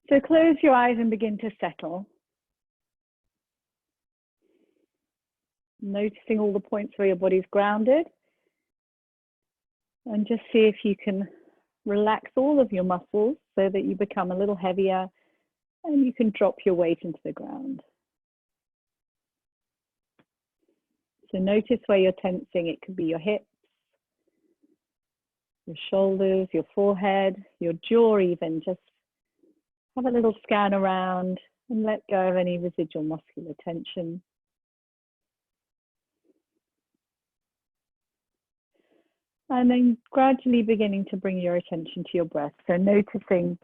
So close your eyes and begin to settle. Noticing all the points where your body's grounded. And just see if you can relax all of your muscles so that you become a little heavier and you can drop your weight into the ground. So notice where you're tensing. It could be your hips, your shoulders, your forehead, your jaw even. Just have a little scan around and let go of any residual muscular tension. And then gradually beginning to bring your attention to your breath. So noticing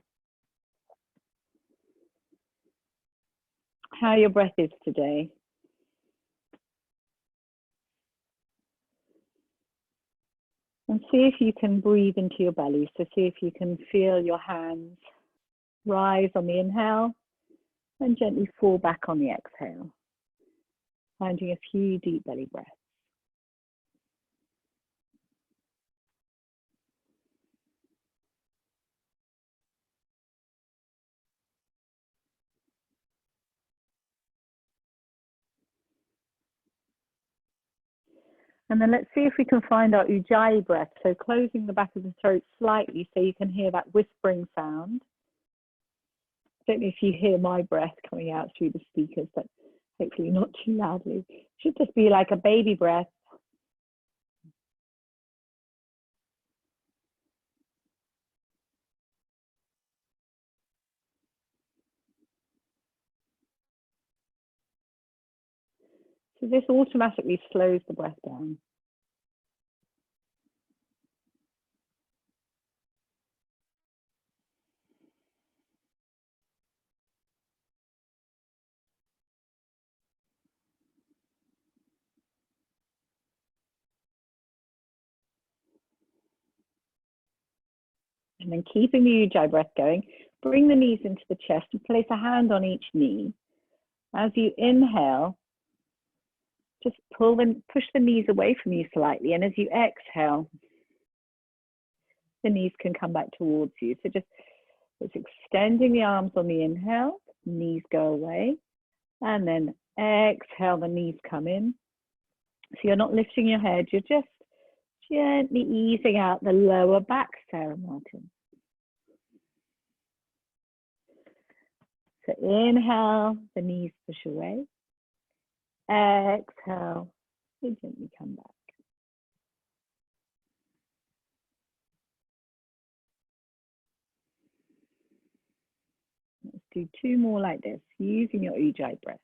how your breath is today. And see if you can breathe into your belly. So see if you can feel your hands rise on the inhale and gently fall back on the exhale. Finding a few deep belly breaths. And then let's see if we can find our Ujjayi breath. So closing the back of the throat slightly so you can hear that whispering sound. I don't know if you hear my breath coming out through the speakers, but hopefully not too loudly. It should just be like a baby breath. So this automatically slows the breath down. And then keeping the Ujjayi breath going, bring the knees into the chest and place a hand on each knee. As you inhale, just push the knees away from you slightly. And as you exhale, the knees can come back towards you. So just extending the arms on the inhale, knees go away. And then exhale, the knees come in. So you're not lifting your head, you're just gently easing out the lower back, Sarah Martin. So inhale, the knees push away. Exhale, you gently come back. Let's do two more like this, using your Ujjayi breath.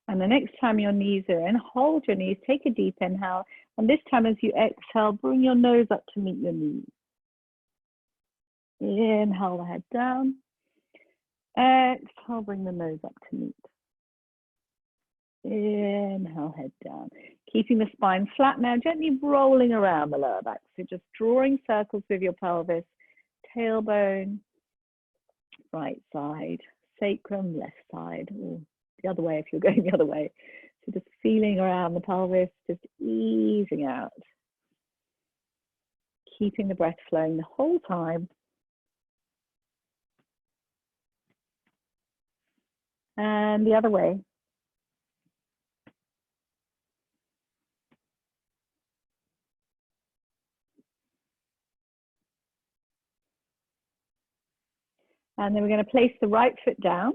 And the next time your knees are in, hold your knees, take a deep inhale. And this time as you exhale, bring your nose up to meet your knees. Inhale the head down. Exhale, bring the nose up to meet. Inhale, head down. Keeping the spine flat now, gently rolling around the lower back. So just drawing circles with your pelvis, tailbone, right side, sacrum, left side, or the other way if you're going the other way. So just feeling around the pelvis, just easing out. Keeping the breath flowing the whole time. And the other way. And then we're going to place the right foot down.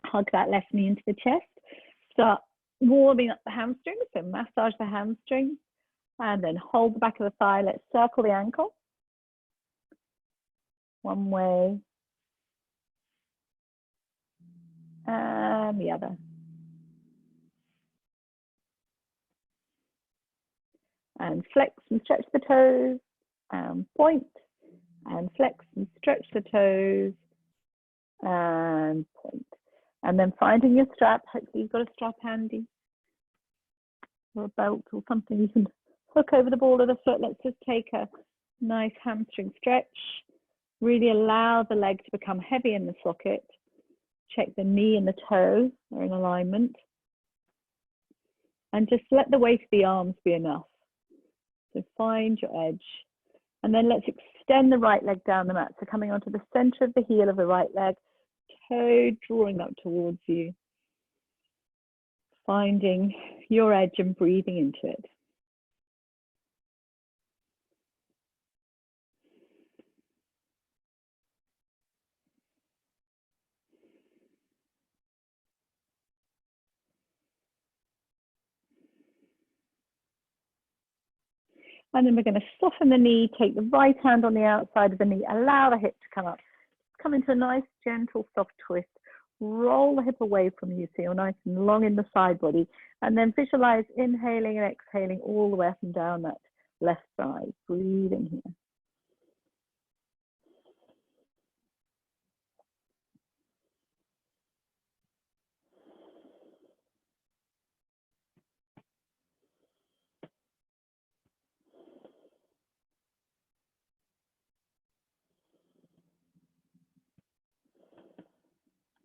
Hug that left knee into the chest. Start warming up the hamstrings. So massage the hamstrings. And then hold the back of the thigh. Let's circle the ankle. One way. And the other. And flex and stretch the toes. And point. And flex and stretch the toes. And point. And then finding your strap. Hopefully you've got a strap handy. Or a belt or something you can hook over the ball of the foot. Let's just take a nice hamstring stretch. Really allow the leg to become heavy in the socket. Check the knee and the toe are in alignment. And just let the weight of the arms be enough. So find your edge. And then let's extend the right leg down the mat. So coming onto the center of the heel of the right leg, toe drawing up towards you. Finding your edge and breathing into it. And then we're going to soften the knee, take the right hand on the outside of the knee, allow the hip to come up. Come into a nice, gentle, soft twist. Roll the hip away from you so you're nice and long in the side body. And then visualize inhaling and exhaling all the way up and down that left side. Breathing here.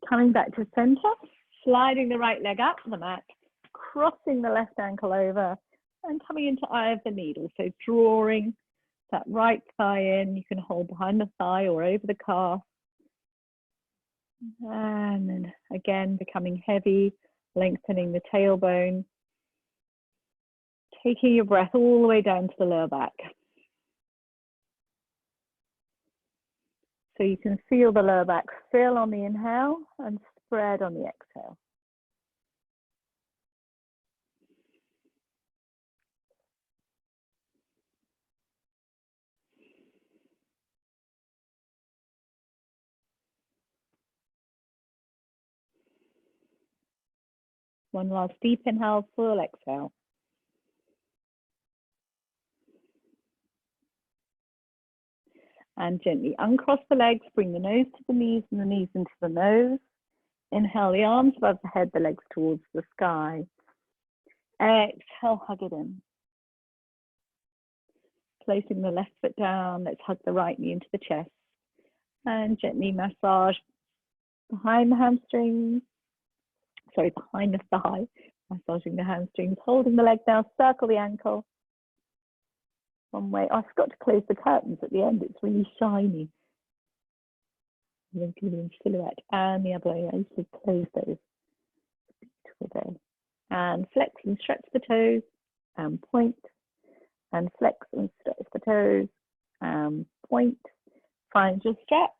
Coming back to center, sliding the right leg up the mat, crossing the left ankle over, and coming into eye of the needle. So drawing that right thigh in, you can hold behind the thigh or over the calf. And then again, becoming heavy, lengthening the tailbone. Taking your breath all the way down to the lower back. So you can feel the lower back fill on the inhale and spread on the exhale. One last deep inhale, full exhale. And gently uncross the legs, bring the nose to the knees and the knees into the nose. Inhale the arms above the head, the legs towards the sky. Exhale, hug it in. Placing the left foot down, let's hug the right knee into the chest. And gently massage behind the hamstrings. Sorry, behind the thigh. Massaging the hamstrings, holding the leg down, circle the ankle. One way. Oh, I forgot to close the curtains at the end. It's really shiny. In silhouette. And the other way, I used to close those. Beautiful day. And flex and stretch the toes. And point. And flex and stretch the toes. And point. Find your stretch.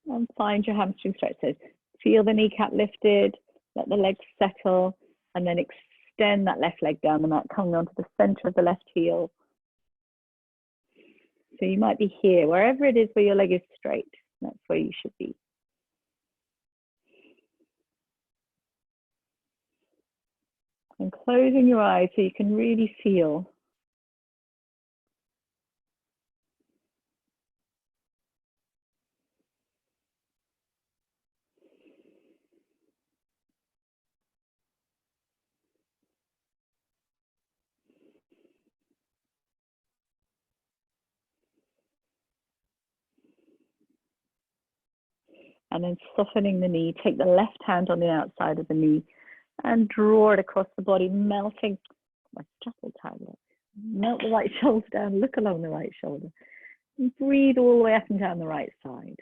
And find your hamstring stretch. So feel the kneecap lifted. Let the legs settle. And then extend that left leg down the mat, coming onto the center of the left heel. So you might be here, wherever it is where your leg is straight. That's where you should be. And closing your eyes so you can really feel. And then softening the knee, take the left hand on the outside of the knee and draw it across the body, melting. My struggle tablet. Melt the right shoulder down, look along the right shoulder. And breathe all the way up and down the right side.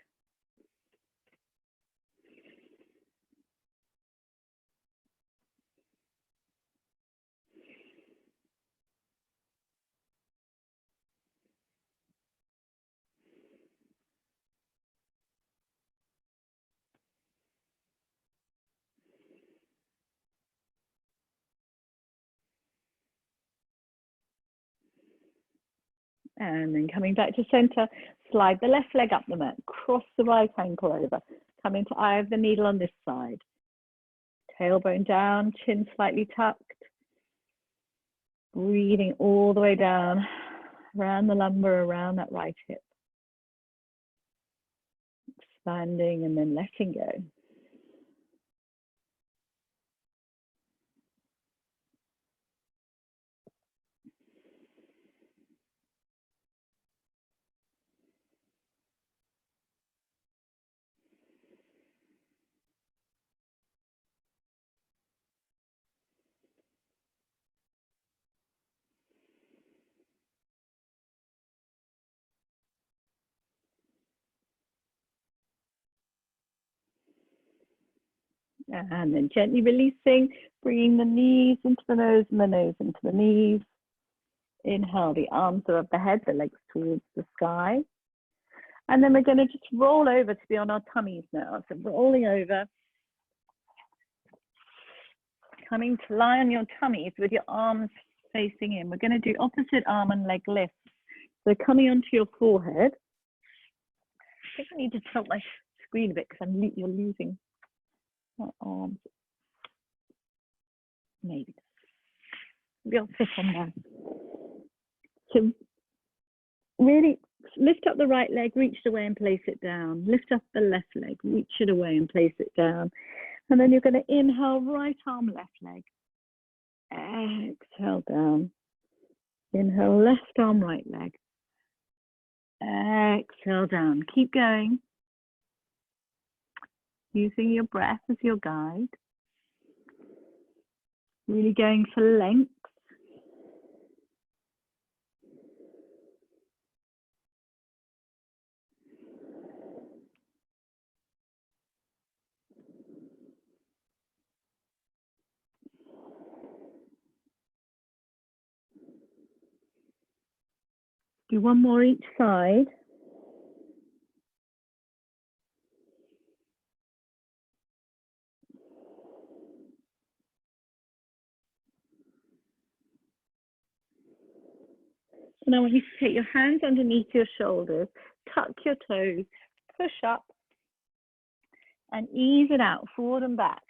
And then coming back to center, slide the left leg up the mat, cross the right ankle over, come into eye of the needle on this side. Tailbone down, chin slightly tucked. Breathing all the way down, around the lumbar, around that right hip. Expanding and then letting go. And then gently releasing, bringing the knees into the nose and the nose into the knees. Inhale, the arms are above the head, the legs towards the sky. And then we're going to just roll over to be on our tummies now. So rolling over, coming to lie on your tummies with your arms facing in. We're going to do opposite arm and leg lifts. So coming onto your forehead. I think I need to tilt my screen a bit because you're losing my arms. Maybe I'll sit on there. So really lift up the right leg, reach it away and place it down. Lift up the left leg, reach it away and place it down. And then you're going to inhale, right arm, left leg. Exhale down. Inhale, left arm, right leg. Exhale down. Keep going. Using your breath as your guide. Really going for length. Do one more each side. And I want you to take your hands underneath your shoulders, tuck your toes, push up, and ease it out, forward and back.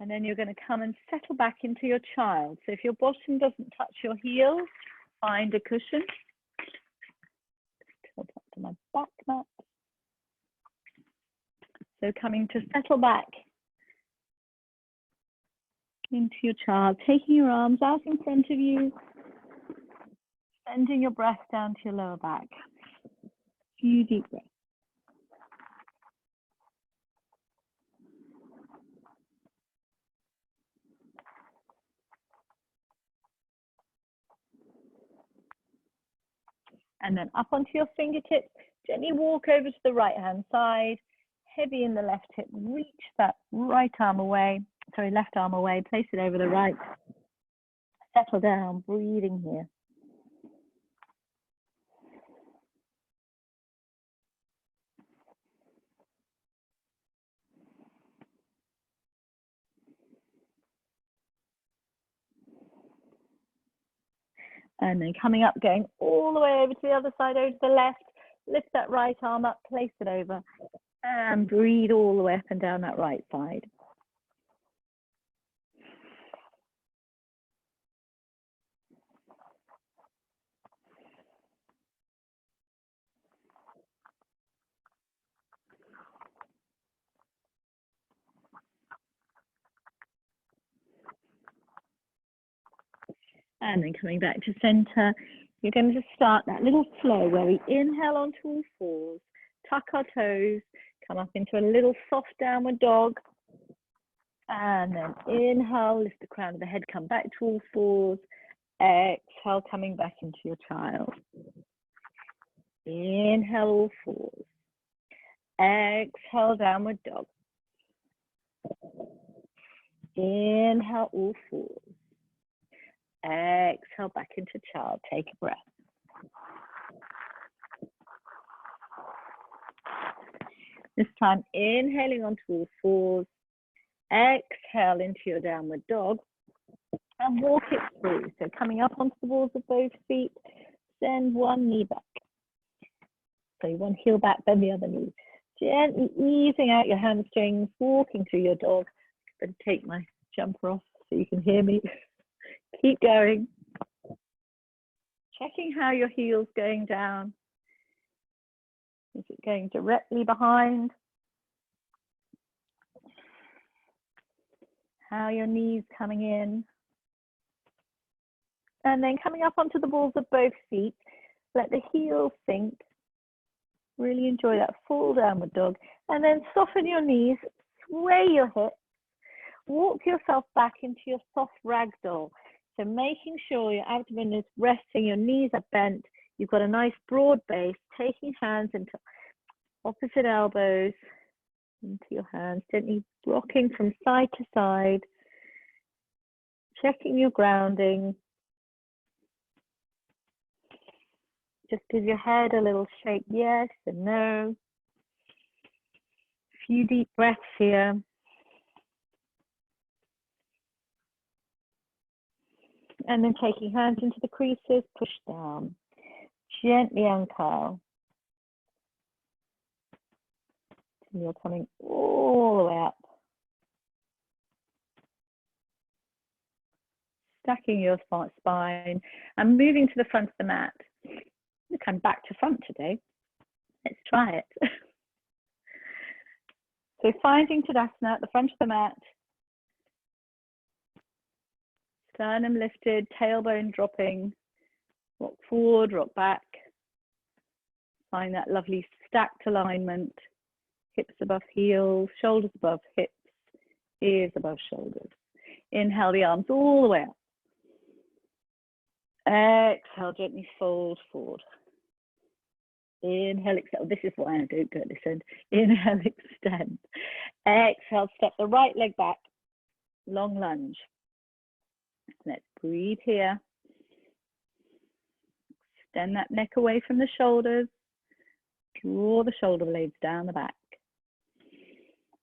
And then you're going to come and settle back into your child. So if your bottom doesn't touch your heels, find a cushion. Tilt up to my back mat. So coming to settle back into your child, taking your arms out in front of you, sending your breath down to your lower back. A few deep breaths. And then up onto your fingertips, gently walk over to the right-hand side, heavy in the left hip, reach that left arm away, place it over the right. Settle down, breathing here. And then coming up, going all the way over to the other side, over to the left. Lift that right arm up, place it over, and breathe all the way up and down that right side. And then coming back to center, you're going to start that little flow where we inhale onto all fours, tuck our toes, come up into a little soft downward dog. And then inhale, lift the crown of the head, come back to all fours. Exhale, coming back into your child. Inhale, all fours. Exhale, downward dog. Inhale, all fours. Exhale, back into child. Take a breath. This time, inhaling onto all fours. Exhale into your downward dog. And walk it through. So coming up onto the balls of both feet. Send one knee back. So one heel back, then the other knee. Gently easing out your hamstrings, walking through your dog. I'm going to take my jumper off so you can hear me. Keep going. Checking how your heel's going down. Is it going directly behind? How your knees coming in. And then coming up onto the balls of both feet. Let the heels sink. Really enjoy that full downward dog. And then soften your knees, sway your hips. Walk yourself back into your soft ragdoll. So making sure your abdomen is resting, your knees are bent, you've got a nice broad base, taking hands into Opposite elbows into your hands, gently rocking from side to side, checking your grounding. Just give your head a little shake, yes and no. A few deep breaths here. And then taking hands into the creases, push down. Gently uncurl. And you're coming all the way up. Stacking your spine and moving to the front of the mat. Look, I'm back to front today. Let's try it. So finding Tadasana at the front of the mat. Sternum lifted, tailbone dropping. Rock forward, rock back. Find that lovely stacked alignment. Hips above heels, shoulders above hips, ears above shoulders. Inhale the arms all the way up. Exhale, gently fold forward. Inhale, exhale. This is why I don't go this end. Inhale, extend. Exhale, step the right leg back. Long lunge. Let's breathe here. Extend that neck away from the shoulders. Draw the shoulder blades down the back.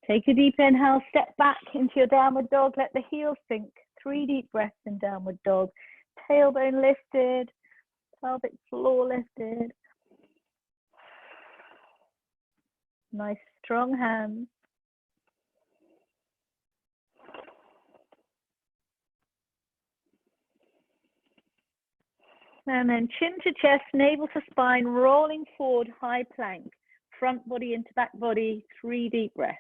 Take a deep inhale, step back into your downward dog. Let the heels sink. 3 deep breaths in downward dog. Tailbone lifted, pelvic floor lifted. Nice strong hands. And then chin to chest, navel to spine, rolling forward, high plank. Front body into back body, 3 deep breaths.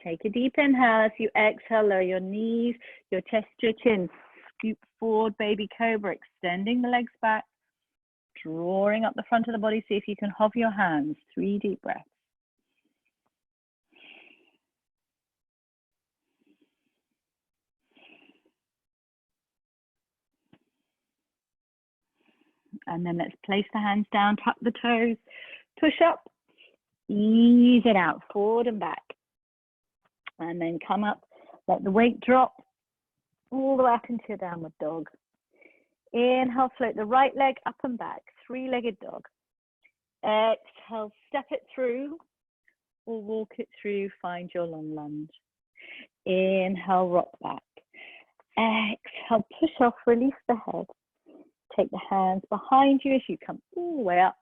Take a deep inhale. As you exhale, lower your knees, your chest, your chin. Scoop forward, baby cobra, extending the legs back. Drawing up the front of the body. See if you can hover your hands. 3 deep breaths. And then let's place the hands down, tuck the toes, push up, ease it out, forward and back. And then come up, let the weight drop all the way up into your downward dog. Inhale, float the right leg up and back, 3-legged dog. Exhale, step it through or walk it through, find your long lunge. Inhale, rock back. Exhale, push off, release the head. Take the hands behind you as you come all the way up.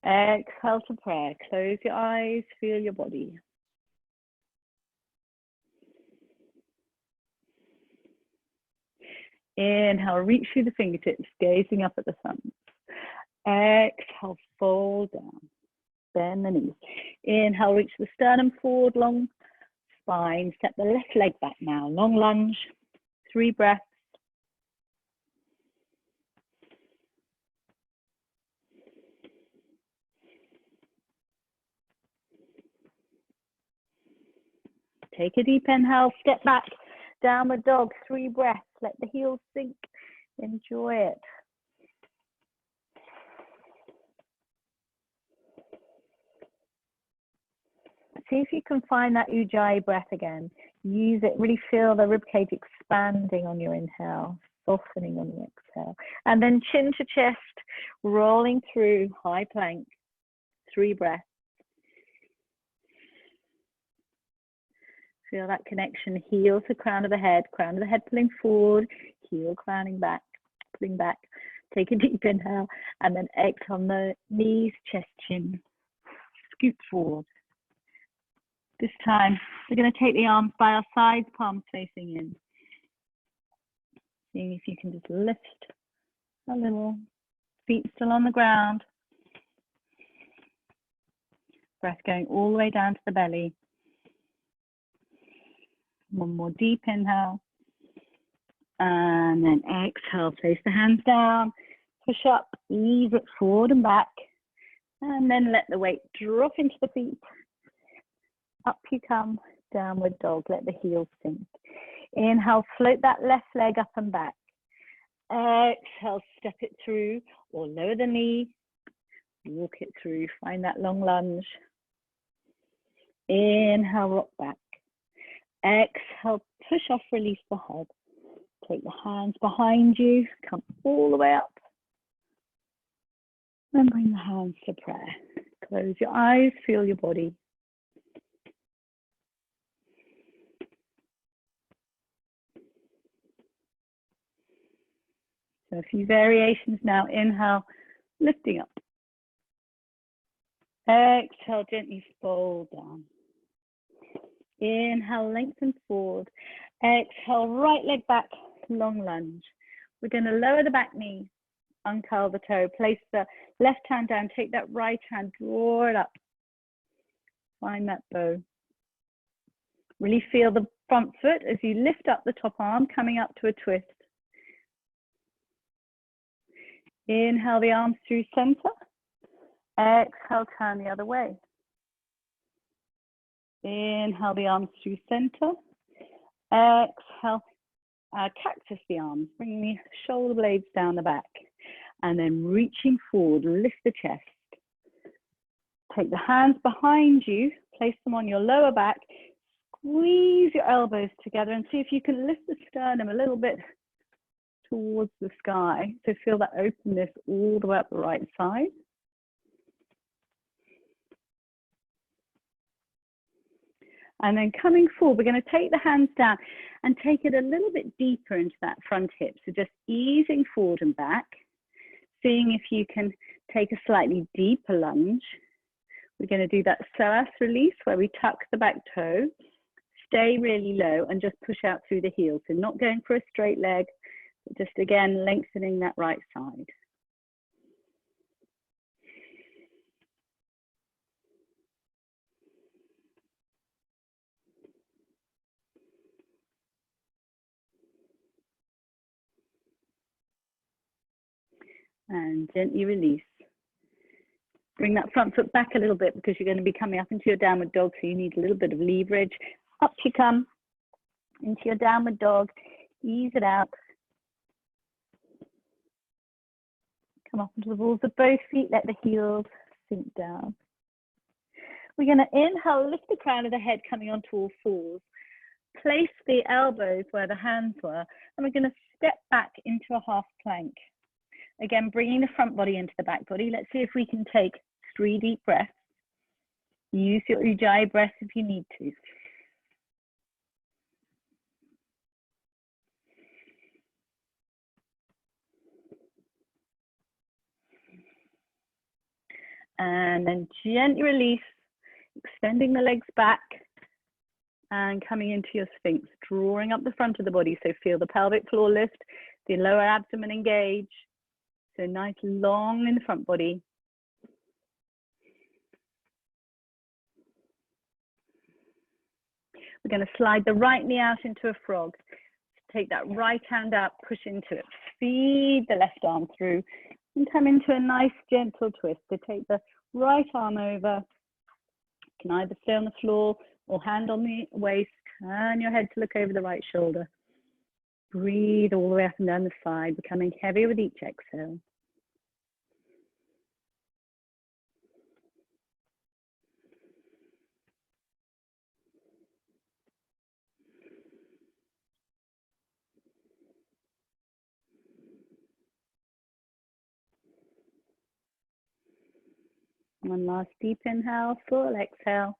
Exhale to prayer. Close your eyes, feel your body. Inhale, reach through the fingertips, gazing up at the sun. Exhale, fold down. Bend the knees. Inhale, reach the sternum forward, long spine. Step the left leg back now. Long lunge, 3 breaths. Take a deep inhale, step back, downward dog, 3 breaths. Let the heels sink. Enjoy it. See if you can find that Ujjayi breath again. Use it, really feel the ribcage expanding on your inhale, softening on the exhale. And then chin to chest, rolling through, high plank, 3 breaths. Feel that connection, heel to crown of the head pulling forward, heel crowning back, pulling back. Take a deep inhale and then exhale on the knees, chest, chin. Scoot forward. This time, we're going to take the arms by our sides, palms facing in. Seeing if you can just lift a little, feet still on the ground. Breath going all the way down to the belly. One more deep inhale. And then exhale, place the hands down, push up, ease it forward and back. And then let the weight drop into the feet. Up you come, downward dog, let the heels sink. Inhale, float that left leg up and back. Exhale, step it through or lower the knee. Walk it through, find that long lunge. Inhale, rock back. Exhale, push off, release the head. Take the hands behind you, come all the way up. Then bring the hands to prayer. Close your eyes, feel your body. So a few variations now. Inhale, lifting up. Exhale, gently fold down. Inhale, lengthen forward. Exhale, right leg back, long lunge. We're going to lower the back knee, uncurl the toe, place the left hand down, take that right hand, draw it up. Find that bow. Really feel the front foot as you lift up the top arm, coming up to a twist. Inhale the arms through center. Exhale, turn the other way. Inhale the arms through center. Exhale, cactus the arms, bringing the shoulder blades down the back. And then reaching forward, lift the chest. Take the hands behind you, place them on your lower back. Squeeze your elbows together and see if you can lift the sternum a little bit towards the sky. So feel that openness all the way up the right side. And then coming forward, we're going to take the hands down and take it a little bit deeper into that front hip. So just easing forward and back, seeing if you can take a slightly deeper lunge. We're going to do that psoas release where we tuck the back toe, stay really low and just push out through the heel. So not going for a straight leg, but just again, lengthening that right side. And gently release. Bring that front foot back a little bit because you're going to be coming up into your downward dog, so you need a little bit of leverage. Up you come into your downward dog, ease it out. Come up into the balls of both feet, let the heels sink down. We're going to inhale, lift the crown of the head coming onto all fours. Place the elbows where the hands were, and we're going to step back into a half plank. Again, bringing the front body into the back body. Let's see if we can take 3 deep breaths. Use your Ujjayi breath if you need to. And then gently release, extending the legs back and coming into your Sphinx, drawing up the front of the body. So feel the pelvic floor lift, the lower abdomen engage. So nice long in the front body. We're going to slide the right knee out into a frog. Take that right hand out, push into it. Feed the left arm through and come into a nice gentle twist. So take the right arm over. You can either stay on the floor or hand on the waist. Turn your head to look over the right shoulder. Breathe all the way up and down the side, becoming heavier with each exhale. One last deep inhale, full exhale.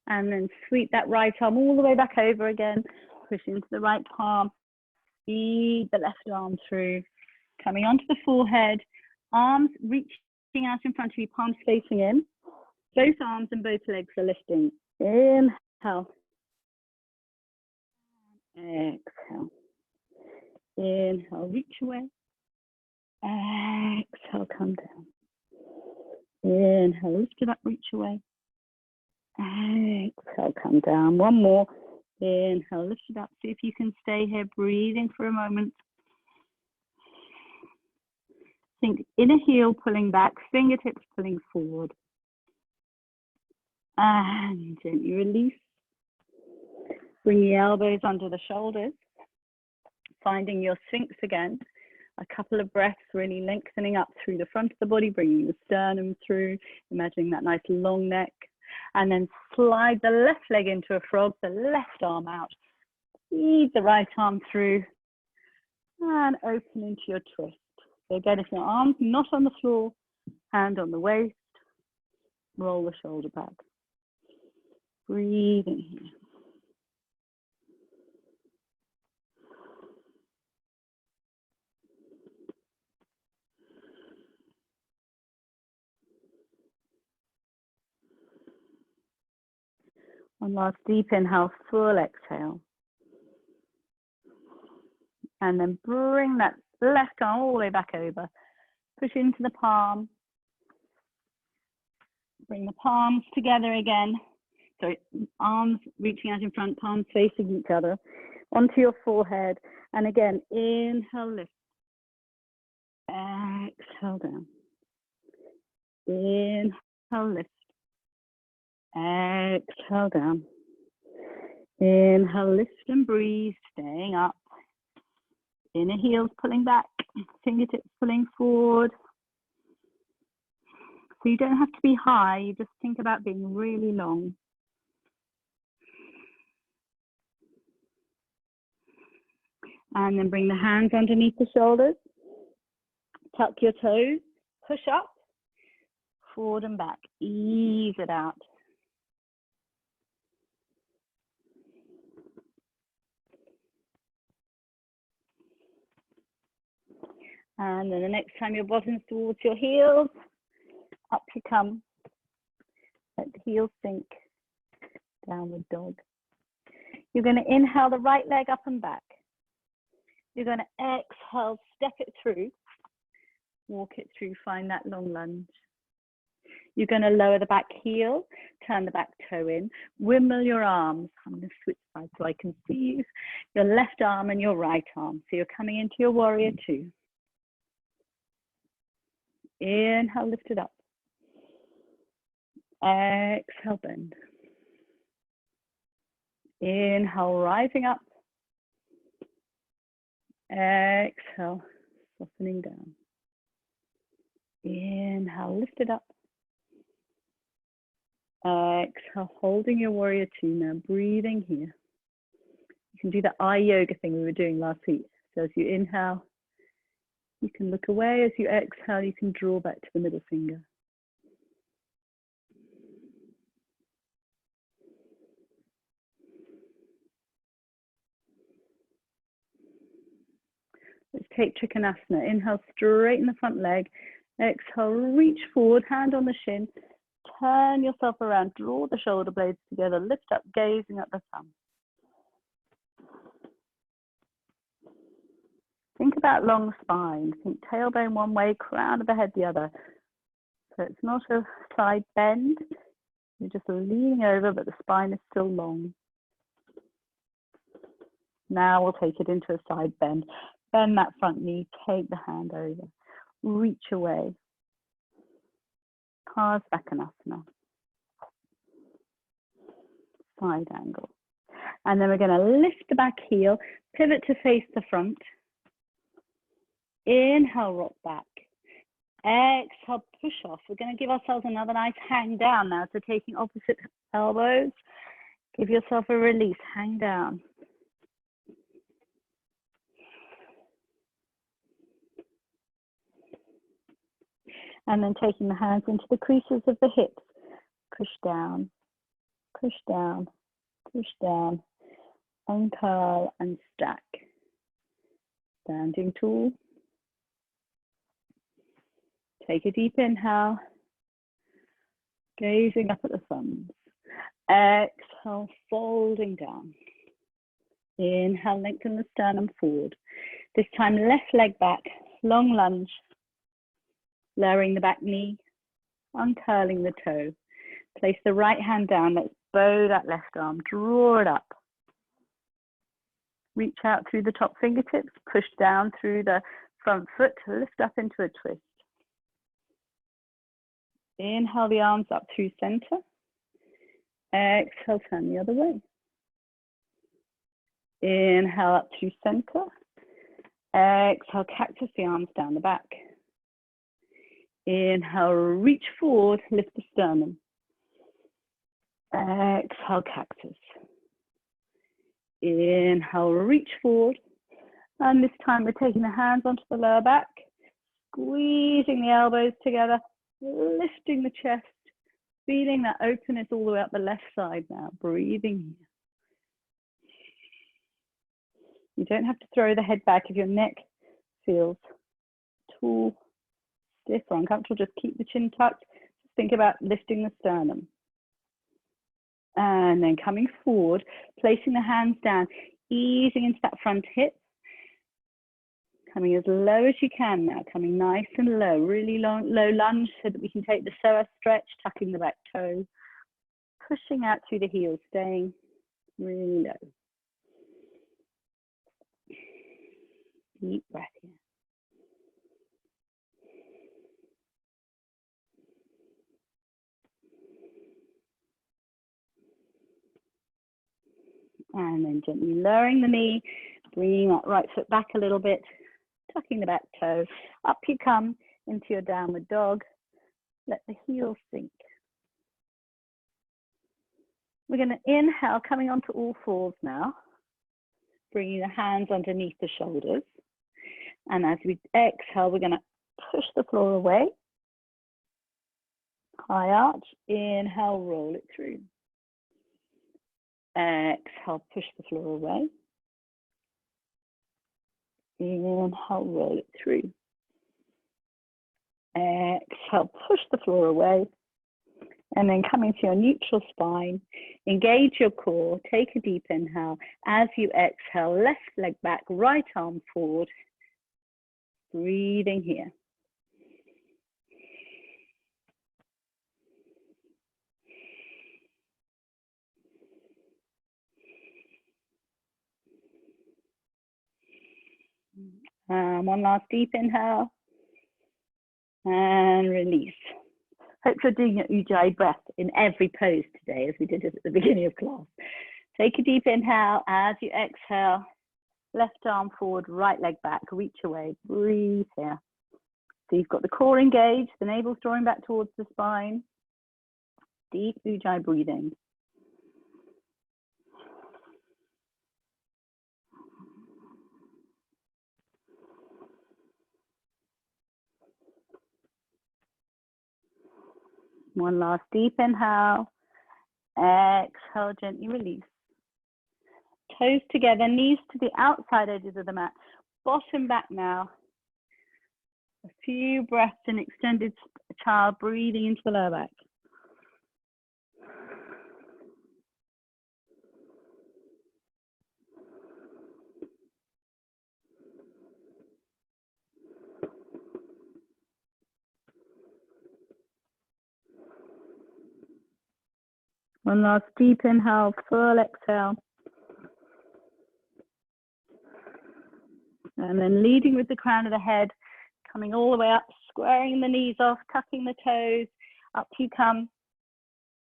And then sweep that right arm all the way back over again. Push into the right palm. Feed the left arm through. Coming onto the forehead. Arms reaching out in front of you, palms facing in. Both arms and both legs are lifting. Inhale. Exhale. Inhale, reach away. Exhale, come down. Inhale, lift it up, reach away. Exhale, come down. One more. Inhale, lift it up. See if you can stay here, breathing for a moment. Think inner heel pulling back, fingertips pulling forward. And gently release. Bring the elbows under the shoulders, finding your Sphinx again. A couple of breaths, really lengthening up through the front of the body, bringing the sternum through, imagining that nice long neck. And then slide the left leg into a frog, the left arm out. Feed the right arm through and open into your twist. So again, if your arm's not on the floor, hand on the waist, roll the shoulder back. Breathe in here. One last deep inhale, full exhale. And then bring that left arm all the way back over. Push into the palm. Bring the palms together again. Sorry, arms reaching out in front, palms facing each other. Onto your forehead. And again, inhale, lift. Exhale down. Inhale, lift. Exhale down. Inhale, lift and breathe, staying up. Inner heels pulling back, fingertips pulling forward. So you don't have to be high, you just think about being really long. And then bring the hands underneath the shoulders. Tuck your toes, push up, forward and back, ease it out. And then the next time your bottom's towards your heels, up you come. Let the heels sink, downward dog. You're going to inhale the right leg up and back. You're going to exhale, step it through, walk it through, find that long lunge. You're going to lower the back heel, turn the back toe in, wimble your arms. I'm going to switch sides so I can see you. Your left arm and your right arm. So you're coming into your warrior two. Inhale, lift it up. Exhale, bend. Inhale, rising up. Exhale, softening down. Inhale, lift it up. Exhale, holding your warrior two now, breathing here. You can do the eye yoga thing we were doing last week. So as you inhale, you can look away. As you exhale, you can draw back to the middle finger. Let's take Trikonasana. Inhale, straighten the front leg. Exhale, reach forward, hand on the shin. Turn yourself around, draw the shoulder blades together, lift up, gazing at the thumb. Think about long spine. Think tailbone one way, crown of the head the other. So it's not a side bend. You're just leaning over, but the spine is still long. Now we'll take it into a side bend. Bend that front knee, take the hand over, reach away. Parsvakonasana. Side angle. And then we're going to lift the back heel, pivot to face the front. Inhale, rock back. Exhale, push off. We're going to give ourselves another nice hang down now. So taking opposite elbows, give yourself a release, hang down. And then taking the hands into the creases of the hips. Push down, push down, push down. Uncurl and stack. Standing tall. Take a deep inhale. Gazing up at the thumbs. Exhale, folding down. Inhale, lengthen the sternum forward. This time, left leg back, long lunge. Lowering the back knee, uncurling the toe. Place the right hand down. Let's bow that left arm. Draw it up. Reach out through the top fingertips. Push down through the front foot. Lift up into a twist. Inhale the arms up through center. Exhale, turn the other way. Inhale up to center. Exhale, cactus the arms down the back. Inhale, reach forward, lift the sternum. Exhale, cactus. Inhale, reach forward. And this time we're taking the hands onto the lower back, squeezing the elbows together, lifting the chest, feeling that openness all the way up the left side now, breathing here. You don't have to throw the head back if your neck feels too stiff or uncomfortable. Just keep the chin tucked. Think about lifting the sternum. And then coming forward, placing the hands down, easing into that front hip. Coming as low as you can now, coming nice and low, really low lunge so that we can take the psoas stretch, tucking the back toe, pushing out through the heels, staying really low. Deep breath here. And then gently lowering the knee, bringing that right foot back a little bit, tucking the back toe. Up you come into your downward dog. Let the heels sink. We're going to inhale, coming onto all fours now, bringing the hands underneath the shoulders. And as we exhale, we're going to push the floor away. High arch, inhale, roll it through. Exhale, push the floor away. Inhale, roll it through. Exhale, push the floor away. And then coming to your neutral spine, engage your core, take a deep inhale. As you exhale, left leg back, right arm forward. Breathing here. One last deep inhale. And release. Hope you're doing your Ujjayi breath in every pose today, as we did it at the beginning of class. Take a deep inhale. As you exhale, left arm forward, right leg back, reach away, breathe here. So you've got the core engaged, the navel's drawing back towards the spine. Deep Ujjayi breathing. One last deep inhale. Exhale, gently release. Toes together, knees to the outside edges of the mat. Bottom back now. A few breaths in extended child, breathing into the lower back. One last deep inhale, full exhale. And then leading with the crown of the head, coming all the way up, squaring the knees off, tucking the toes. Up you come,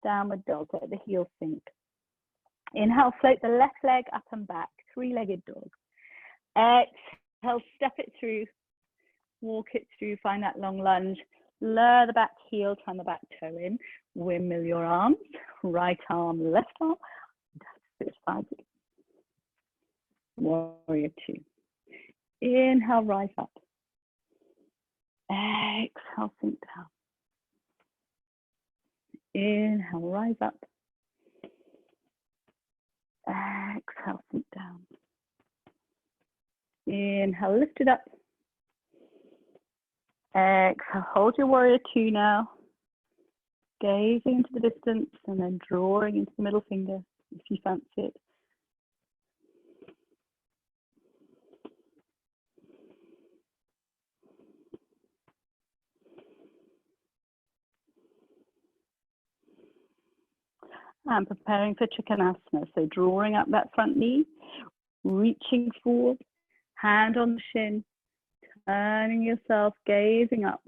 downward dog, let the heels sink. Inhale, float the left leg up and back, three-legged dog. Exhale, step it through, walk it through, find that long lunge. Lower the back heel, turn the back toe in, windmill your arms, right arm, left arm. Switch sides. Warrior two. Inhale, rise up. Exhale, sink down. Inhale, rise up. Exhale, sink down. Inhale, lift it up. Exhale, hold your warrior two now. Gazing into the distance and then drawing into the middle finger if you fancy it. And preparing for Trikonasana. So drawing up that front knee, reaching forward, hand on the shin, turning yourself, gazing up.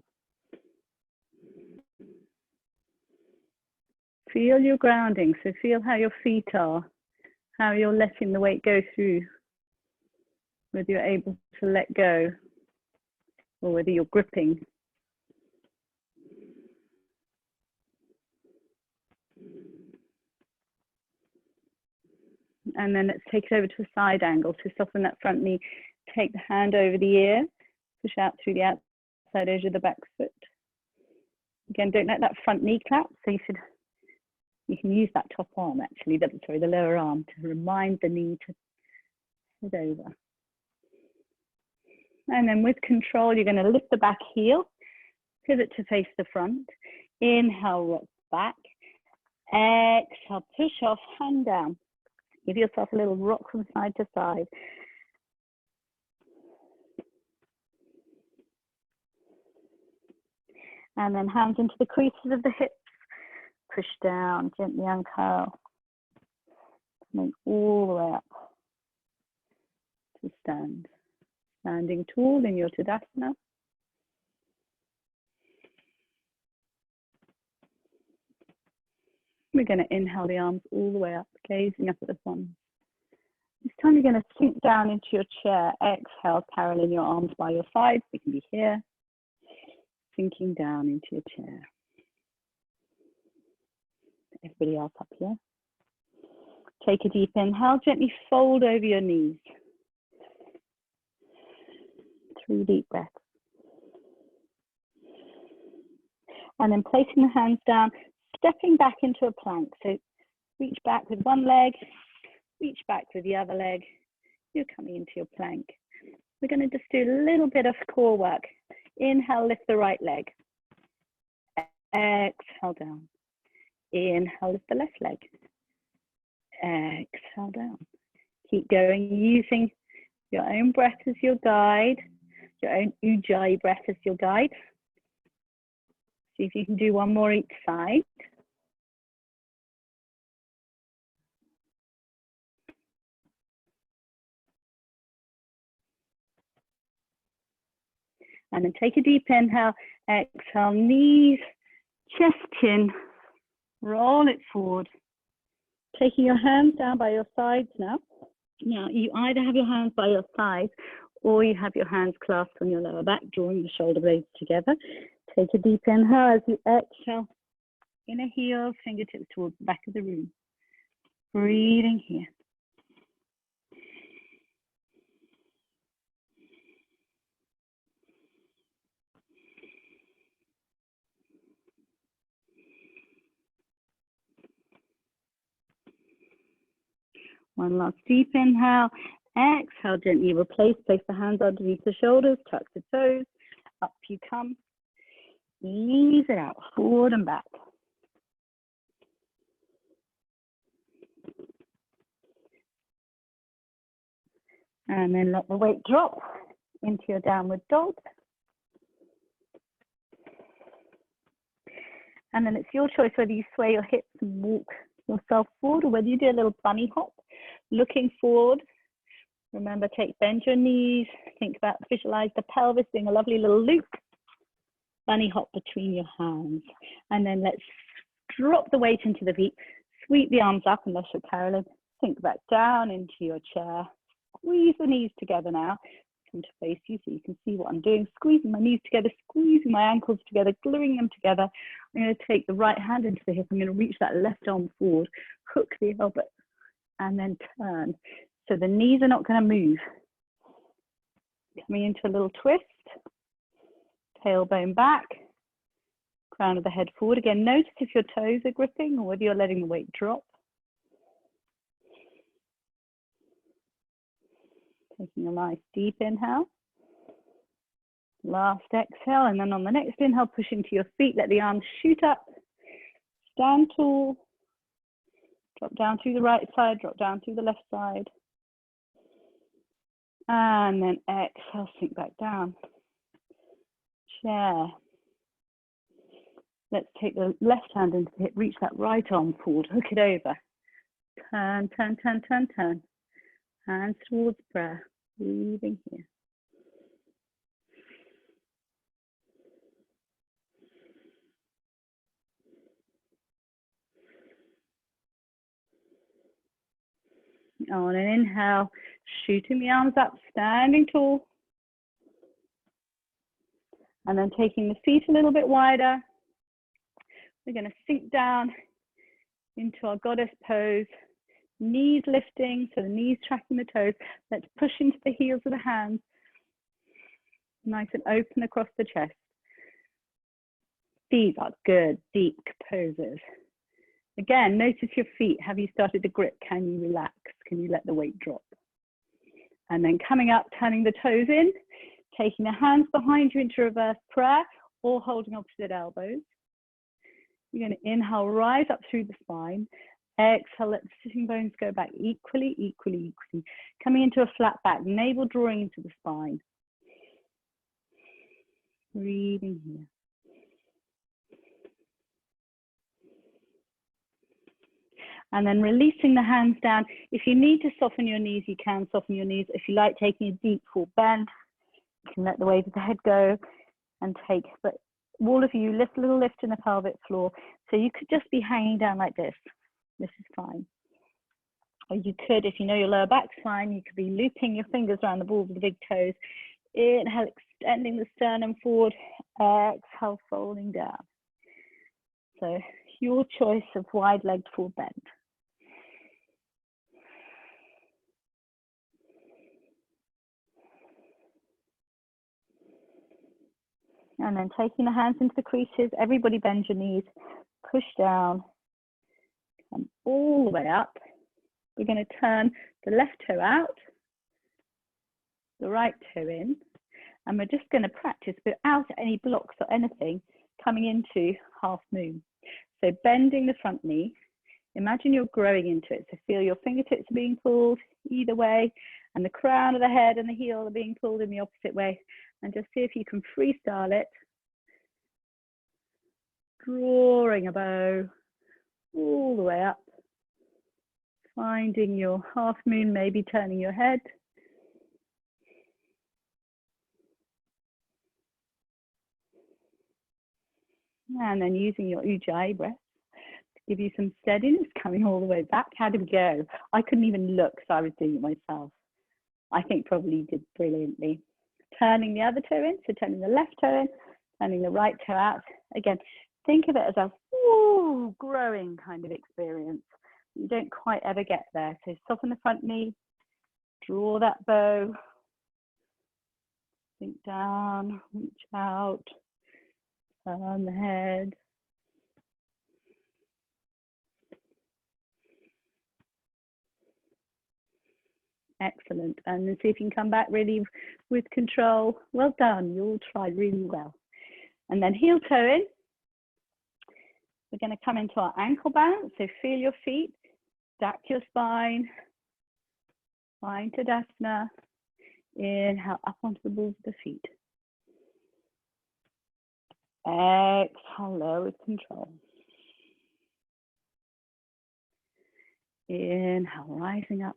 Feel your grounding, so feel how your feet are, how you're letting the weight go through whether you're able to let go or whether you're gripping. And then let's take it over to a side angle to soften that front knee. Take the hand over the ear, push out through the outside edge of the back foot. Again, don't let that front knee clap, so you can use that top arm actually, the lower arm, to remind the knee to head over. And then with control, you're going to lift the back heel, pivot to face the front. Inhale, rock back. Exhale, push off, hand down. Give yourself a little rock from side to side. And then hands into the creases of the hips. Push down, gently uncurl. Coming all the way up to stand. Standing tall in your Tadasana. We're going to inhale the arms all the way up, gazing up at the sun. This time you're going to sink down into your chair. Exhale, parallel your arms by your sides. They can be here. Sinking down into your chair. Everybody else up here. Take a deep inhale, gently fold over your knees. 3 deep breaths. And then placing the hands down, stepping back into a plank. So reach back with one leg, reach back with the other leg. You're coming into your plank. We're going to just do a little bit of core work. Inhale, lift the right leg. Exhale down. Inhale, lift the left leg. Exhale down. Keep going, using your own breath as your guide, your own Ujjayi breath as your guide. See if you can do one more each side. And then take a deep inhale, exhale, knees, chest, chin, roll it forward. Taking your hands down by your sides now. Now, you either have your hands by your sides or you have your hands clasped on your lower back, drawing the shoulder blades together. Take a deep inhale as you exhale. Inner heels, fingertips towards the back of the room. Breathing here. One last deep inhale. Exhale, gently replace. Place the hands underneath the shoulders, tuck the toes. Up you come. Ease it out, forward and back. And then let the weight drop into your downward dog. And then it's your choice whether you sway your hips and walk yourself forward or whether you do a little bunny hop, looking forward. Remember, bend your knees, visualize the pelvis doing a lovely little loop. Bunny hop between your hands. And then let's drop the weight into the feet, sweep the arms up unless you're parallel, sink back down into your chair. Squeeze the knees together now. Come to face you so you can see what I'm doing. Squeezing my knees together, squeezing my ankles together, gluing them together. I'm going to take the right hand into the hip. I'm going to reach that left arm forward, hook the elbow, and then turn. So the knees are not going to move. Coming into a little twist. Tailbone back. Crown of the head forward. Again, notice if your toes are gripping or whether you're letting the weight drop. Taking a nice deep inhale. Last exhale, and then on the next inhale, push into your feet. Let the arms shoot up. Stand tall. Drop down through the right side, drop down through the left side. And then exhale, sink back down. Chair. Let's take the left hand into the hip, reach that right arm forward, hook it over. Turn, turn, turn, turn, turn. Hands towards prayer, breathing here. On an inhale, Shooting the arms up, standing tall. And then taking the feet a little bit wider. We're going to sink down into our goddess pose. Knees lifting, so the knees tracking the toes. Let's push into the heels of the hands. Nice and open across the chest. These are good, deep poses. Again, notice your feet. Have you started to grip? Can you relax? Can you let the weight drop? And then coming up, turning the toes in, taking the hands behind you into reverse prayer or holding opposite elbows. You're going to inhale, rise up through the spine. Exhale, let the sitting bones go back equally, equally, equally. Coming into a flat back, navel drawing into the spine. Breathing here. And then releasing the hands down. If you need to soften your knees, you can soften your knees. If you like taking a deep full bend, you can let the weight of the head go and take, but all of you, lift a little lift in the pelvic floor. So you could just be hanging down like this. This is fine. Or you could, if you know your lower back's fine, you could be looping your fingers around the balls of the big toes. Inhale, extending the sternum forward. Exhale, folding down. So your choice of wide-legged full bend. And then taking the hands into the creases, everybody bend your knees, push down, come all the way up. We're going to turn the left toe out, the right toe in, and we're just going to practice without any blocks or anything coming into half moon. So bending the front knee, imagine you're growing into it. So feel your fingertips are being pulled either way, and the crown of the head and the heel are being pulled in the opposite way. And just see if you can freestyle it. Drawing a bow all the way up. Finding your half moon, maybe turning your head. And then using your Ujjayi breath to give you some steadiness, coming all the way back. How did we go? I couldn't even look, so I was doing it myself. I think probably you did brilliantly. Turning the other toe in, so turning the left toe in, turning the right toe out. Again, think of it as a growing kind of experience. You don't quite ever get there. So soften the front knee, draw that bow, sink down, reach out, turn the head. Excellent. And then see if you can come back really with control. Well done. You all tried really well. And then heel toe in. We're going to come into our ankle bounce. So feel your feet, stack your spine, spine Tadasana. Inhale up onto the balls of the feet. Exhale, low with control. Inhale, rising up.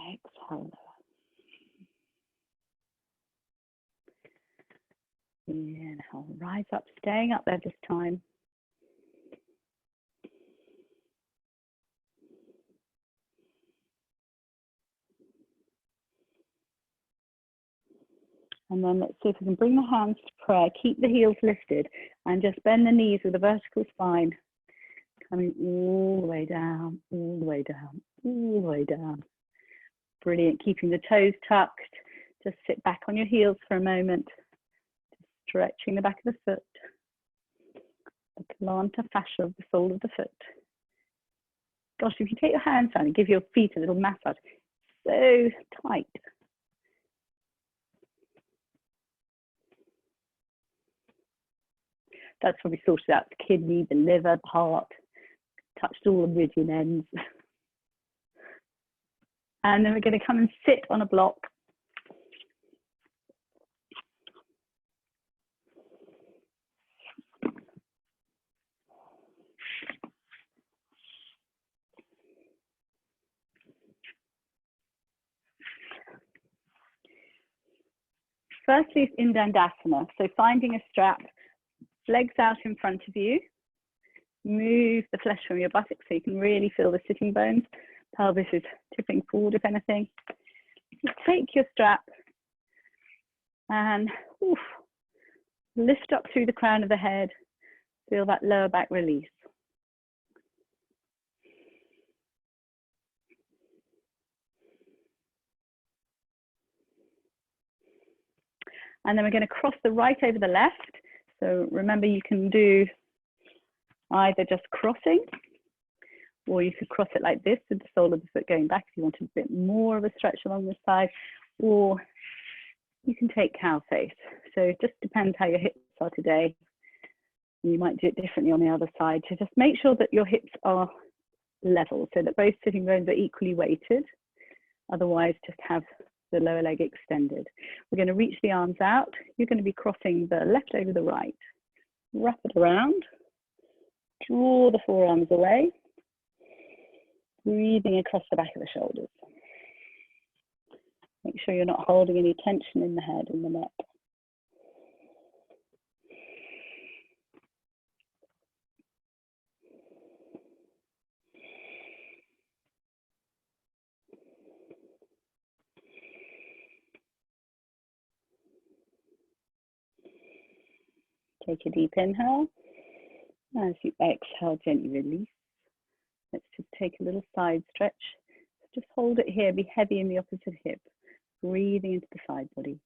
Exhale. Inhale, rise up, staying up there this time. And then let's see if we can bring the hands to prayer. Keep the heels lifted and just bend the knees with a vertical spine. Coming all the way down, all the way down, all the way down. Brilliant. Keeping the toes tucked. Just sit back on your heels for a moment. Stretching the back of the foot. The plantar fascia of the sole of the foot. Gosh, if you take your hands down and give your feet a little massage, so tight. That's probably sorted out the kidney, the liver, the heart, touched all the meridian ends. And then we're going to come and sit on a block. Firstly, it's in Dandasana, so finding a strap, legs out in front of you, move the flesh from your buttocks so you can really feel the sitting bones. Pelvis is tipping forward, if anything. Just take your strap and lift up through the crown of the head. Feel that lower back release. And then we're going to cross the right over the left. So remember, you can do either just crossing, or you could cross it like this with the sole of the foot going back if you want a bit more of a stretch along the side, or you can take cow face. So it just depends how your hips are today. You might do it differently on the other side. So just make sure that your hips are level so that both sitting bones are equally weighted. Otherwise, just have the lower leg extended. We're going to reach the arms out. You're going to be crossing the left over the right. Wrap it around. Draw the forearms away. Breathing across the back of the shoulders. Make sure you're not holding any tension in the head and the neck. Take a deep inhale. As you exhale, gently release. Let's just take a little side stretch. Just hold it here, be heavy in the opposite hip. Breathing into the side body.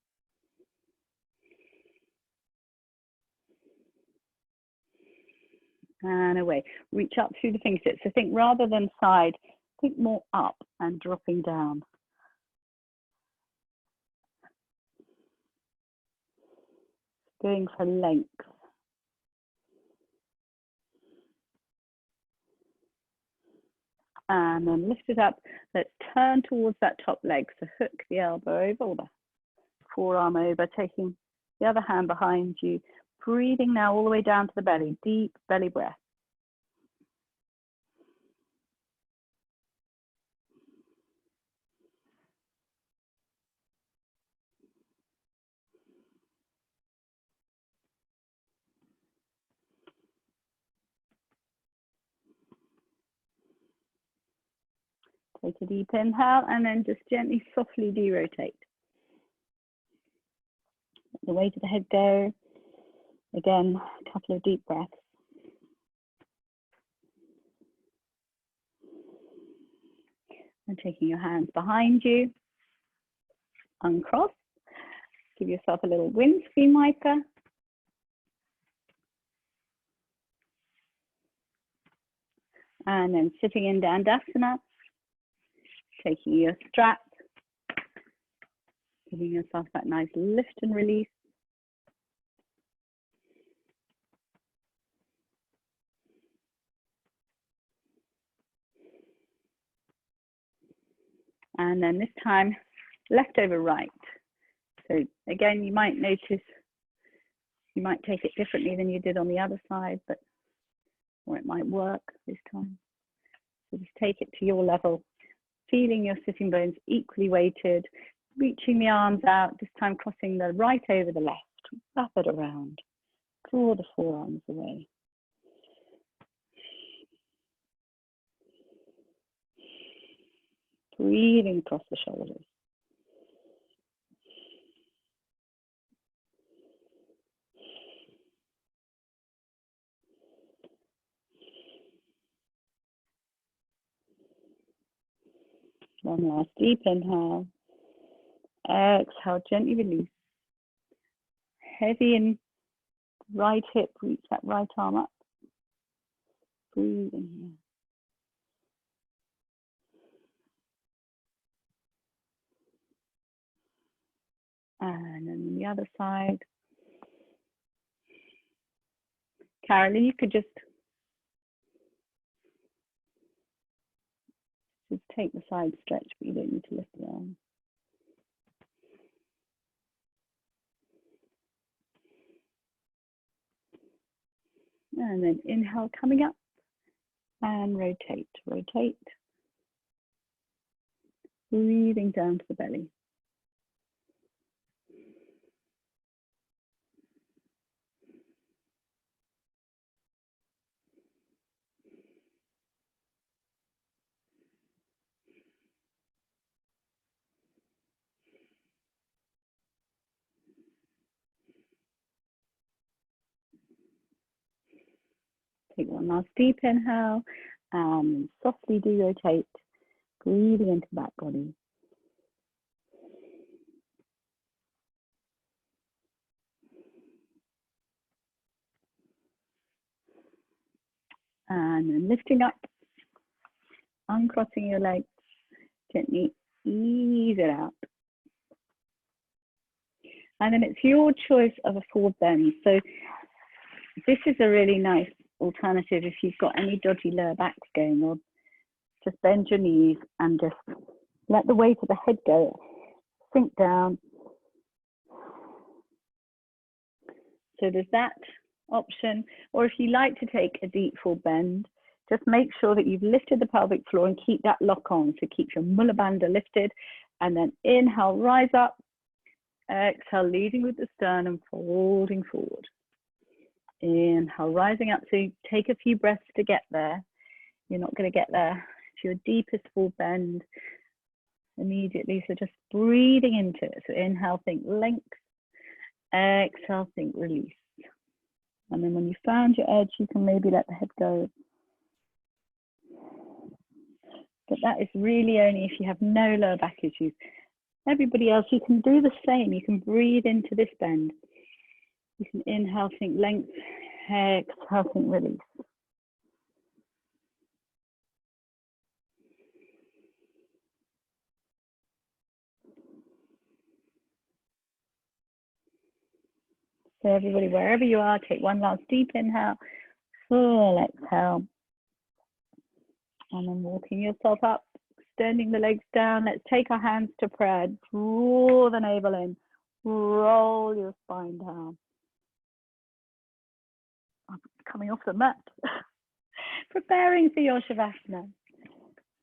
And away. Reach up through the fingertips. So think rather than side, think more up and dropping down. Going for length. And then lift it up. Let's turn towards that top leg. So hook the elbow over, or the forearm over, taking the other hand behind you. Breathing now all the way down to the belly. Deep belly breath. Take a deep inhale and then just gently, softly de-rotate. Let the weight of the head go. Again, a couple of deep breaths. And taking your hands behind you, uncross. Give yourself a little windscreen wiper. And then sitting in Dandasana, taking your strap, giving yourself that nice lift and release. And then this time, left over right. So again, you might notice, you might take it differently than you did on the other side, but or it might work this time. So just take it to your level, feeling your sitting bones equally weighted, reaching the arms out, this time crossing the right over the left, wrap it around, draw the forearms away. Breathing across the shoulders. One last deep inhale. Exhale, gently release. Heavy in right hip, reach that right arm up. Breathing here. And then the other side. Carolyn, you could just take the side stretch, but you don't need to lift the arm. And then inhale, coming up, and rotate, rotate. Breathing down to the belly. Take one last deep inhale and softly derotate, breathing into the back body. And then lifting up, uncrossing your legs, gently ease it out. And then it's your choice of a forward bend. So this is a really nice alternative if you've got any dodgy lower backs going on. Just bend your knees and just let the weight of the head go, sink down. So there's that option. Or if you like to take a deep full bend, just make sure that you've lifted the pelvic floor and keep that lock on. So keep your Mula Bandha lifted, and then inhale, rise up. Exhale, leading with the sternum, folding forward. Inhale, rising up. So take a few breaths to get there. You're not going to get there to your deepest full bend immediately. So just breathing into it. So inhale, think length. Exhale, think release. And then when you found your edge, you can maybe let the head go. But that is really only if you have no lower back issues. Everybody else, you can do the same. You can breathe into this bend. You can inhale, think length. Exhale, think release. So everybody, wherever you are, take one last deep inhale, full exhale. And then walking yourself up, extending the legs down. Let's take our hands to prayer. Draw the navel in, roll your spine down. I'm coming off the mat. Preparing for your Shavasana.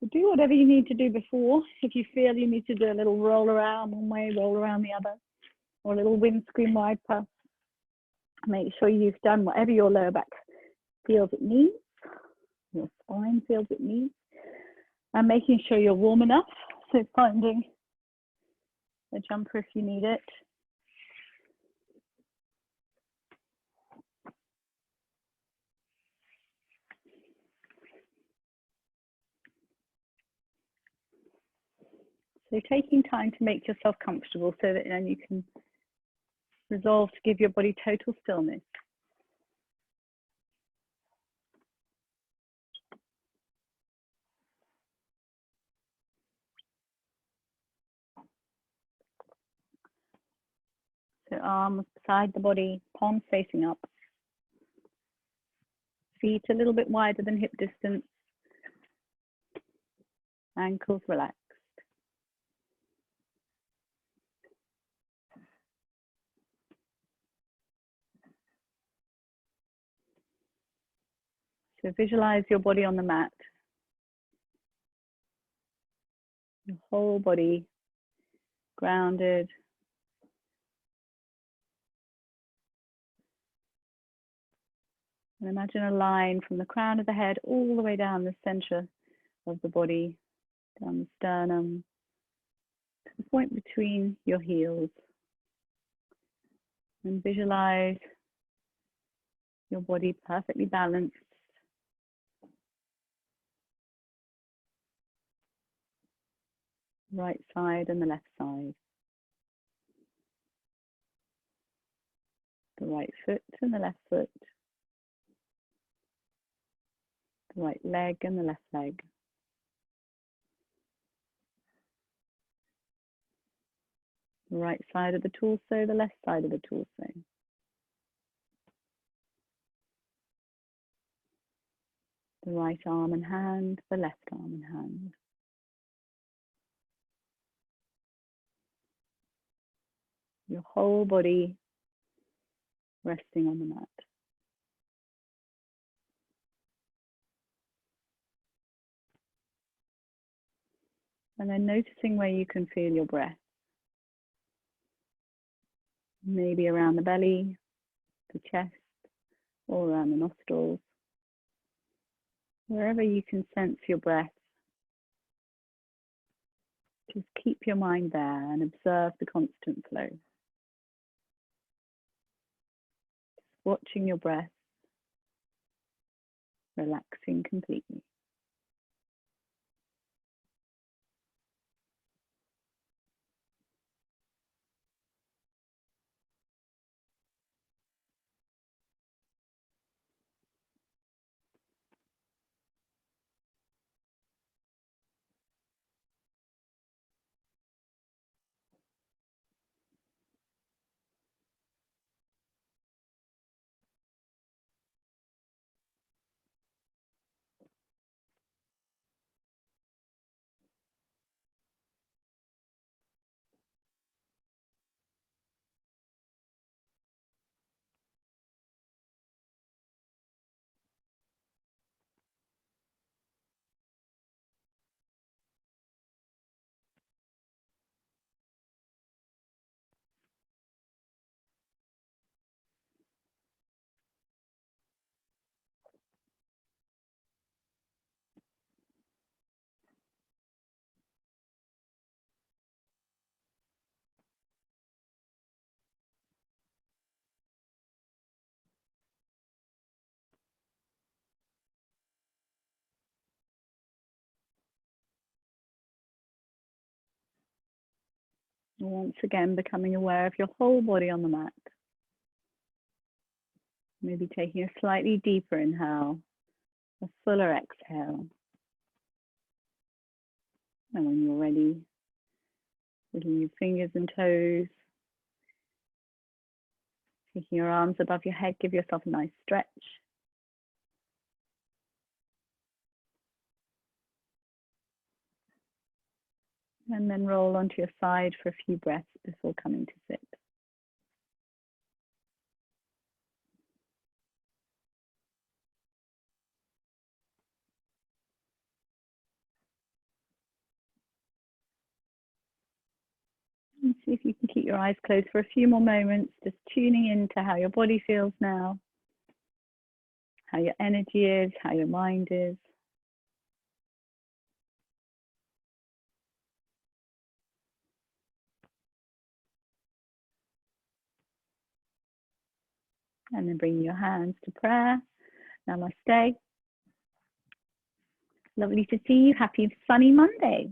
So do whatever you need to do before. If you feel you need to do a little roll around one way, roll around the other, or a little windscreen wiper, make sure you've done whatever your lower back feels it needs, your spine feels it needs, and making sure you're warm enough. So finding a jumper if you need it. So taking time to make yourself comfortable so that then you can resolve to give your body total stillness. So arms beside the body, palms facing up. Feet a little bit wider than hip distance. Ankles relaxed. So visualize your body on the mat. Your whole body grounded. And imagine a line from the crown of the head all the way down the center of the body, down the sternum, to the point between your heels. And visualize your body perfectly balanced. Right side and the left side. The right foot and the left foot. The right leg and the left leg. The right side of the torso, the left side of the torso. The right arm and hand, the left arm and hand. Your whole body resting on the mat. And then noticing where you can feel your breath. Maybe around the belly, the chest, or around the nostrils. Wherever you can sense your breath, just keep your mind there and observe the constant flow. Watching your breath, relaxing completely. Once again, becoming aware of your whole body on the mat. Maybe taking a slightly deeper inhale, a fuller exhale. And when you're ready, wiggling your fingers and toes, taking your arms above your head, give yourself a nice stretch. And then roll onto your side for a few breaths before coming to sit. And see if you can keep your eyes closed for a few more moments, just tuning into how your body feels now, how your energy is, how your mind is. And then bring your hands to prayer. Namaste. Lovely to see you. Happy sunny Monday.